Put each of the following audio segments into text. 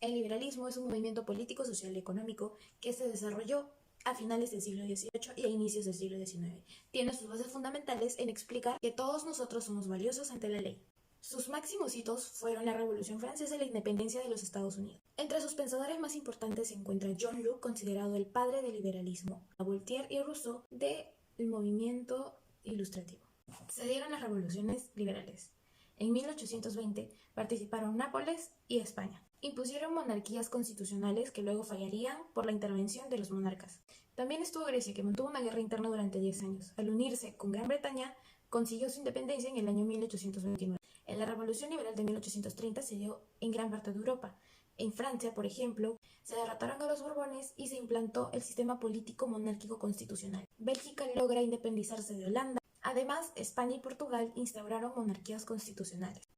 El liberalismo es un movimiento político, social y económico que se desarrolló a finales del siglo XVIII y a inicios del siglo XIX. Tiene sus bases fundamentales en explicar que todos nosotros somos valiosos ante la ley. Sus máximos hitos fueron la Revolución Francesa y la independencia de los Estados Unidos. Entre sus pensadores más importantes se encuentra John Locke, considerado el padre del liberalismo, a Voltaire y Rousseau del movimiento ilustrativo. Se dieron las revoluciones liberales. En 1820 participaron Nápoles y España. Impusieron monarquías constitucionales que luego fallarían por la intervención de los monarcas. También estuvo Grecia, que mantuvo una guerra interna durante 10 años. Al unirse con Gran Bretaña, consiguió su independencia en el año 1829. En la Revolución Liberal de 1830 se dio en gran parte de Europa. En Francia, por ejemplo, se derrotaron a los Borbones y se implantó el sistema político monárquico constitucional. Bélgica logra independizarse de Holanda. Además, España y Portugal instauraron monarquías constitucionales.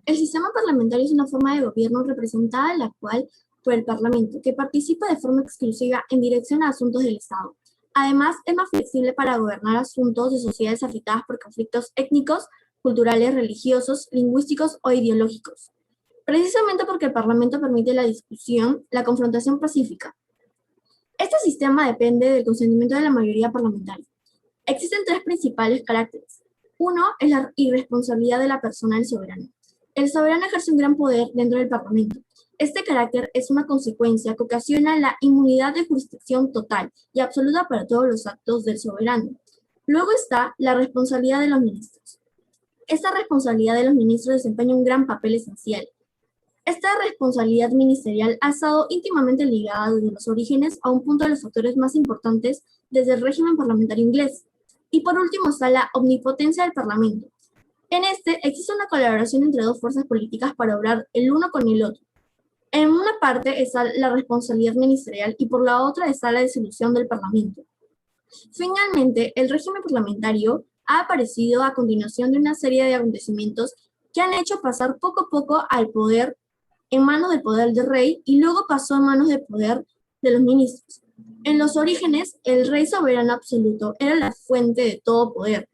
El sistema parlamentario es una forma de gobierno representada en la cual por el Parlamento, que participa de forma exclusiva en dirección a asuntos del Estado. Además, es más flexible para gobernar asuntos de sociedades afectadas por conflictos étnicos, culturales, religiosos, lingüísticos o ideológicos. Precisamente porque el Parlamento permite la discusión, la confrontación pacífica. Este sistema depende del consentimiento de la mayoría parlamentaria. Existen tres principales caracteres. Uno es la irresponsabilidad de la persona del soberano. El soberano ejerce un gran poder dentro del Parlamento. Este carácter es una consecuencia que ocasiona la inmunidad de jurisdicción total y absoluta para todos los actos del soberano. Luego está la responsabilidad de los ministros. Esta responsabilidad de los ministros desempeña un gran papel esencial. Esta responsabilidad ministerial ha estado íntimamente ligada desde los orígenes a un punto de los factores más importantes desde el régimen parlamentario inglés. Y por último está la omnipotencia del Parlamento. En este existe una colaboración entre dos fuerzas políticas para obrar el uno con el otro. En una parte está la responsabilidad ministerial y por la otra está la disolución del Parlamento. Finalmente, el régimen parlamentario ha aparecido a continuación de una serie de acontecimientos que han hecho pasar poco a poco al poder en manos del poder del rey y luego pasó a manos del poder de los ministros. En los orígenes, el rey soberano absoluto era la fuente de todo poder.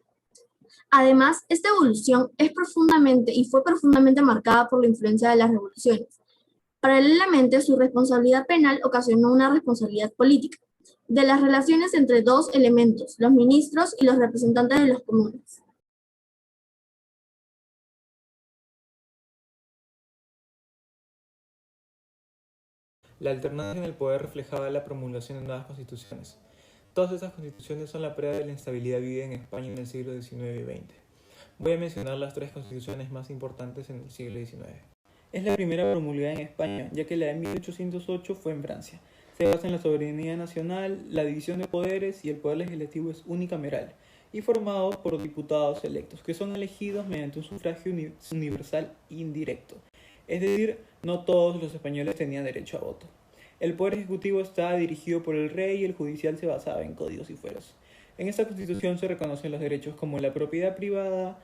Además, esta evolución fue profundamente marcada por la influencia de las revoluciones. Paralelamente, su responsabilidad penal ocasionó una responsabilidad política, de las relaciones entre dos elementos, los ministros y los representantes de los comunes. La alternancia en el poder reflejaba la promulgación de nuevas constituciones. Todas esas constituciones son la prueba de la instabilidad vivida en España en el siglo XIX y XX. Voy a mencionar las tres constituciones más importantes en el siglo XIX. Es la primera promulgada en España, ya que la de 1808 fue en Francia. Se basa en la soberanía nacional, la división de poderes y el poder legislativo es unicameral y formado por diputados electos, que son elegidos mediante un sufragio universal indirecto. Es decir, no todos los españoles tenían derecho a voto. El poder ejecutivo estaba dirigido por el rey y el judicial se basaba en códigos y fueros. En esta constitución se reconocen los derechos como la propiedad privada,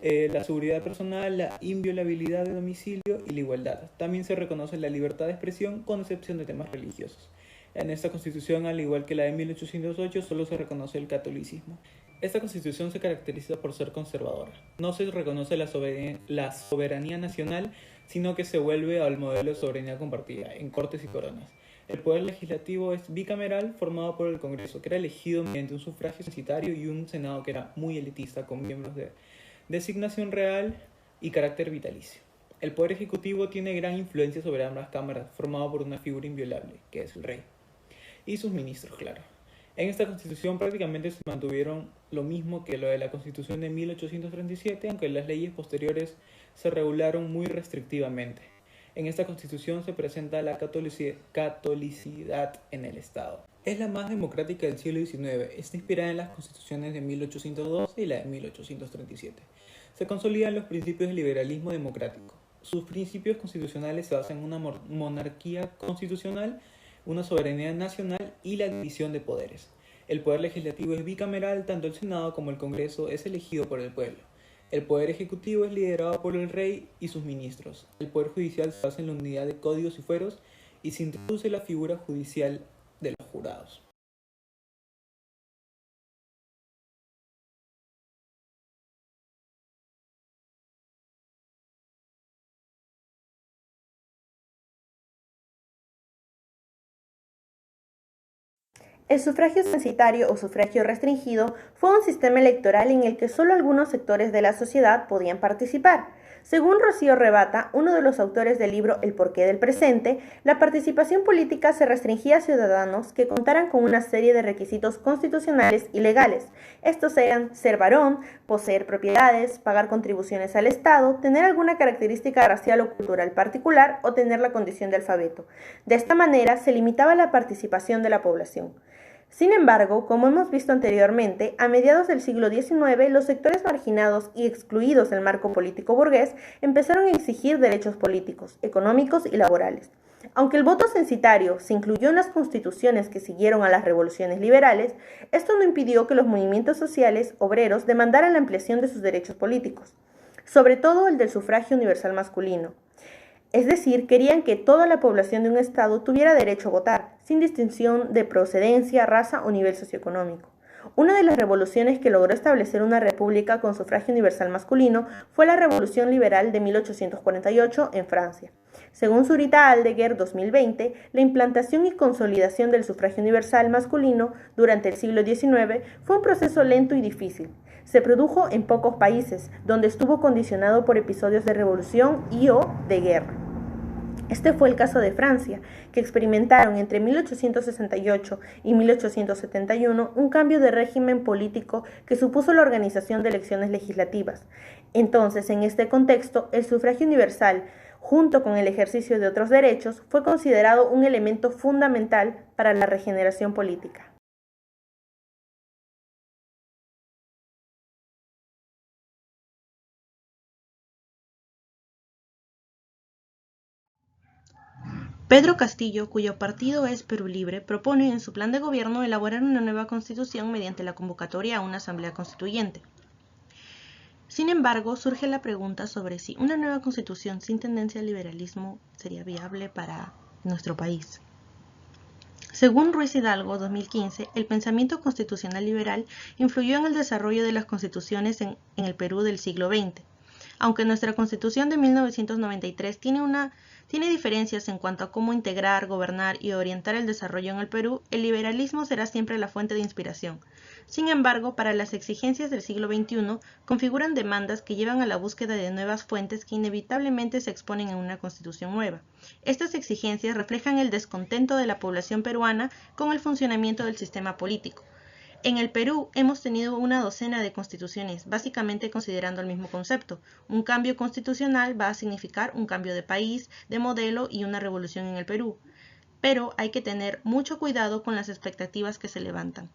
la seguridad personal, la inviolabilidad de domicilio y la igualdad. También se reconoce la libertad de expresión con excepción de temas religiosos. En esta constitución, al igual que la de 1808, solo se reconoce el catolicismo. Esta constitución se caracteriza por ser conservadora. No se reconoce la soberanía nacional, sino que se vuelve al modelo de soberanía compartida, en cortes y coronas. El poder legislativo es bicameral, formado por el Congreso, que era elegido mediante un sufragio censitario, y un Senado que era muy elitista, con miembros de designación real y carácter vitalicio. El poder ejecutivo tiene gran influencia sobre ambas cámaras, formado por una figura inviolable, que es el rey, y sus ministros, claro. En esta constitución prácticamente se mantuvieron lo mismo que lo de la constitución de 1837, aunque las leyes posteriores se regularon muy restrictivamente. En esta constitución se presenta la catolicidad en el Estado. Es la más democrática del siglo XIX. Está inspirada en las constituciones de 1812 y la de 1837. Se consolidan los principios del liberalismo democrático. Sus principios constitucionales se basan en una monarquía constitucional, una soberanía nacional y la división de poderes. El poder legislativo es bicameral, tanto el Senado como el Congreso es elegido por el pueblo. El poder ejecutivo es liderado por el rey y sus ministros. El poder judicial se basa en la unidad de códigos y fueros y se introduce la figura judicial de los jurados. El sufragio censitario o sufragio restringido fue un sistema electoral en el que solo algunos sectores de la sociedad podían participar. Según Rocío Rebata, uno de los autores del libro El porqué del presente, la participación política se restringía a ciudadanos que contaran con una serie de requisitos constitucionales y legales. Estos eran ser varón, poseer propiedades, pagar contribuciones al Estado, tener alguna característica racial o cultural particular o tener la condición de alfabeto. De esta manera se limitaba la participación de la población. Sin embargo, como hemos visto anteriormente, a mediados del siglo XIX, los sectores marginados y excluidos del marco político burgués empezaron a exigir derechos políticos, económicos y laborales. Aunque el voto censitario se incluyó en las constituciones que siguieron a las revoluciones liberales, esto no impidió que los movimientos sociales obreros demandaran la ampliación de sus derechos políticos, sobre todo el del sufragio universal masculino. Es decir, querían que toda la población de un estado tuviera derecho a votar, sin distinción de procedencia, raza o nivel socioeconómico. Una de las revoluciones que logró establecer una república con sufragio universal masculino fue la Revolución Liberal de 1848 en Francia. Según Zurita Aldeguer 2020, la implantación y consolidación del sufragio universal masculino durante el siglo XIX fue un proceso lento y difícil. Se produjo en pocos países, donde estuvo condicionado por episodios de revolución y/o de guerra. Este fue el caso de Francia, que experimentaron entre 1868 y 1871 un cambio de régimen político que supuso la organización de elecciones legislativas. Entonces, en este contexto, el sufragio universal, junto con el ejercicio de otros derechos, fue considerado un elemento fundamental para la regeneración política. Pedro Castillo, cuyo partido es Perú Libre, propone en su plan de gobierno elaborar una nueva constitución mediante la convocatoria a una asamblea constituyente. Sin embargo, surge la pregunta sobre si una nueva constitución sin tendencia al liberalismo sería viable para nuestro país. Según Ruiz Hidalgo, 2015, el pensamiento constitucional liberal influyó en el desarrollo de las constituciones en el Perú del siglo XX. Aunque nuestra Constitución de 1993 tiene diferencias en cuanto a cómo integrar, gobernar y orientar el desarrollo en el Perú, el liberalismo será siempre la fuente de inspiración. Sin embargo, para las exigencias del siglo XXI, configuran demandas que llevan a la búsqueda de nuevas fuentes que inevitablemente se exponen en una constitución nueva. Estas exigencias reflejan el descontento de la población peruana con el funcionamiento del sistema político. En el Perú hemos tenido una docena de constituciones, básicamente considerando el mismo concepto. Un cambio constitucional va a significar un cambio de país, de modelo y una revolución en el Perú. Pero hay que tener mucho cuidado con las expectativas que se levantan.